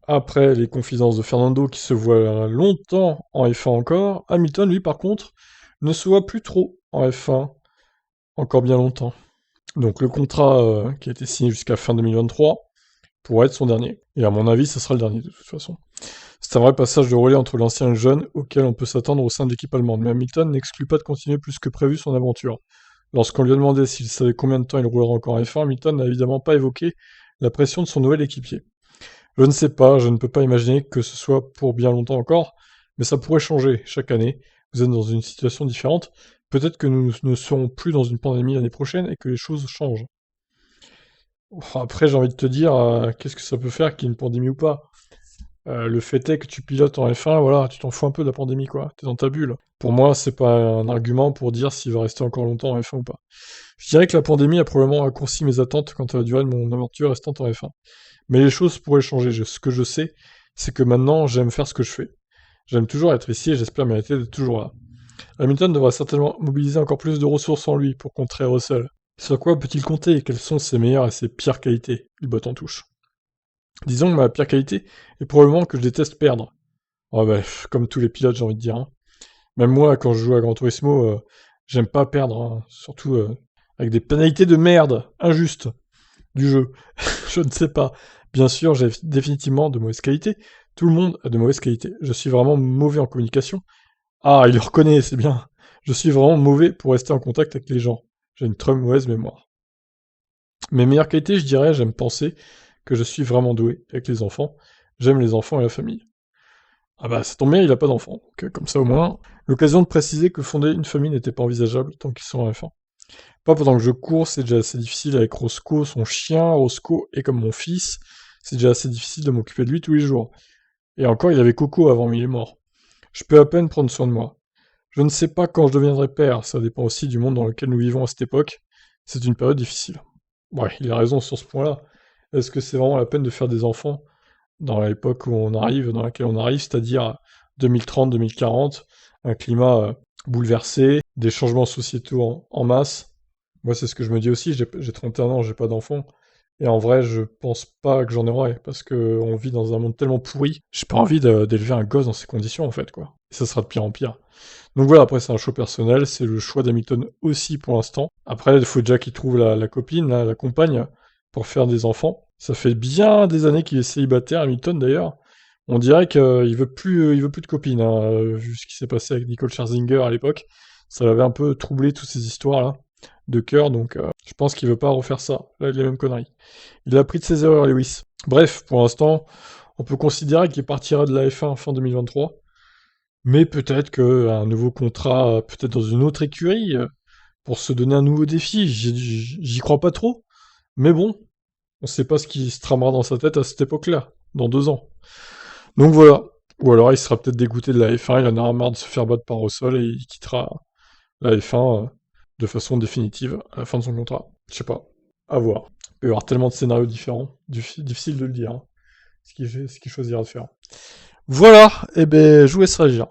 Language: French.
Après les confidences de Fernando qui se voit longtemps en F1 encore, Hamilton, lui, par contre, ne se voit plus trop en F1 encore bien longtemps. Donc le contrat qui a été signé jusqu'à fin 2023 pourrait être son dernier. Et à mon avis, ça sera le dernier de toute façon. C'est un vrai passage de relais entre l'ancien et le jeune auquel on peut s'attendre au sein de l'équipe allemande, mais Hamilton n'exclut pas de continuer plus que prévu son aventure. Lorsqu'on lui a demandé s'il savait combien de temps il roulerait encore en F1, Hamilton n'a évidemment pas évoqué la pression de son nouvel équipier. Je ne sais pas, je ne peux pas imaginer que ce soit pour bien longtemps encore, mais ça pourrait changer chaque année. Vous êtes dans une situation différente. Peut-être que nous ne serons plus dans une pandémie l'année prochaine et que les choses changent. Après, j'ai envie de te dire, qu'est-ce que ça peut faire qu'il y ait une pandémie ou pas? Le fait est que tu pilotes en F1, voilà, tu t'en fous un peu de la pandémie, quoi. T'es dans ta bulle. Pour moi, c'est pas un argument pour dire s'il va rester encore longtemps en F1 ou pas. Je dirais que la pandémie a probablement raccourci mes attentes quant à la durée de mon aventure restante en F1. Mais les choses pourraient changer. Ce que je sais, c'est que maintenant, j'aime faire ce que je fais. J'aime toujours être ici et j'espère mériter d'être toujours là. Hamilton devra certainement mobiliser encore plus de ressources en lui pour contrer Russell. Sur quoi peut-il compter et quelles sont ses meilleures et ses pires qualités? Il botte en touche. Disons que ma pire qualité est probablement que je déteste perdre. Oh bah, comme tous les pilotes, j'ai envie de dire, hein. Même moi, quand je joue à Gran Turismo, j'aime pas perdre, hein. Surtout avec des pénalités de merde, injustes, du jeu. Je ne sais pas. Bien sûr, j'ai définitivement de mauvaises qualités. Tout le monde a de mauvaises qualités. Je suis vraiment mauvais en communication. Ah, il le reconnaît, c'est bien. Je suis vraiment mauvais pour rester en contact avec les gens. J'ai une très mauvaise mémoire. Mes meilleures qualités, je dirais, j'aime penser que je suis vraiment doué avec les enfants. J'aime les enfants et la famille. Ah bah, ça tombe bien, il a pas d'enfant. Donc, comme ça, au moins, l'occasion de préciser que fonder une famille n'était pas envisageable tant qu'ils sont enfants. Pas pendant que je cours, c'est déjà assez difficile avec Roscoe, son chien. Roscoe est comme mon fils. C'est déjà assez difficile de m'occuper de lui tous les jours. Et encore, il avait Coco avant, mais il est mort. Je peux à peine prendre soin de moi. Je ne sais pas quand je deviendrai père, ça dépend aussi du monde dans lequel nous vivons à cette époque. C'est une période difficile. Ouais, il a raison sur ce point-là. Est-ce que c'est vraiment la peine de faire des enfants dans l'époque où on arrive, dans laquelle on arrive, c'est-à-dire 2030-2040, un climat bouleversé, des changements sociétaux en masse? Moi, c'est ce que je me dis aussi, j'ai 31 ans, j'ai pas d'enfant. Et en vrai, je pense pas que j'en aurai, parce que on vit dans un monde tellement pourri, j'ai pas envie d'élever un gosse dans ces conditions, en fait, quoi. Et ça sera de pire en pire. Donc voilà, après, c'est un choix personnel, c'est le choix d'Hamilton aussi pour l'instant. Après, il faut déjà qu'il trouve la copine, la compagne, pour faire des enfants. Ça fait bien des années qu'il est célibataire, Hamilton d'ailleurs. On dirait qu'il veut plus de copine, hein, vu ce qui s'est passé avec Nicole Scherzinger à l'époque. Ça l'avait un peu troublé, toutes ces histoires-là, de cœur, donc je pense qu'il veut pas refaire ça, là, les mêmes conneries. Il a appris de ses erreurs, Lewis. Bref, pour l'instant, on peut considérer qu'il partira de la F1 fin 2023. Mais peut-être qu'un nouveau contrat, peut-être dans une autre écurie, pour se donner un nouveau défi, j'y crois pas trop. Mais bon, on sait pas ce qui se tramera dans sa tête à cette époque-là, dans 2 ans. Donc voilà. Ou alors il sera peut-être dégoûté de la F1, il en aura marre de se faire battre par Russell et il quittera la F1 de façon définitive à la fin de son contrat. Je sais pas. À voir. Il peut y avoir tellement de scénarios différents, difficile de le dire, hein, ce qu'il choisira de faire. Voilà, et ben je vous laisse réagir.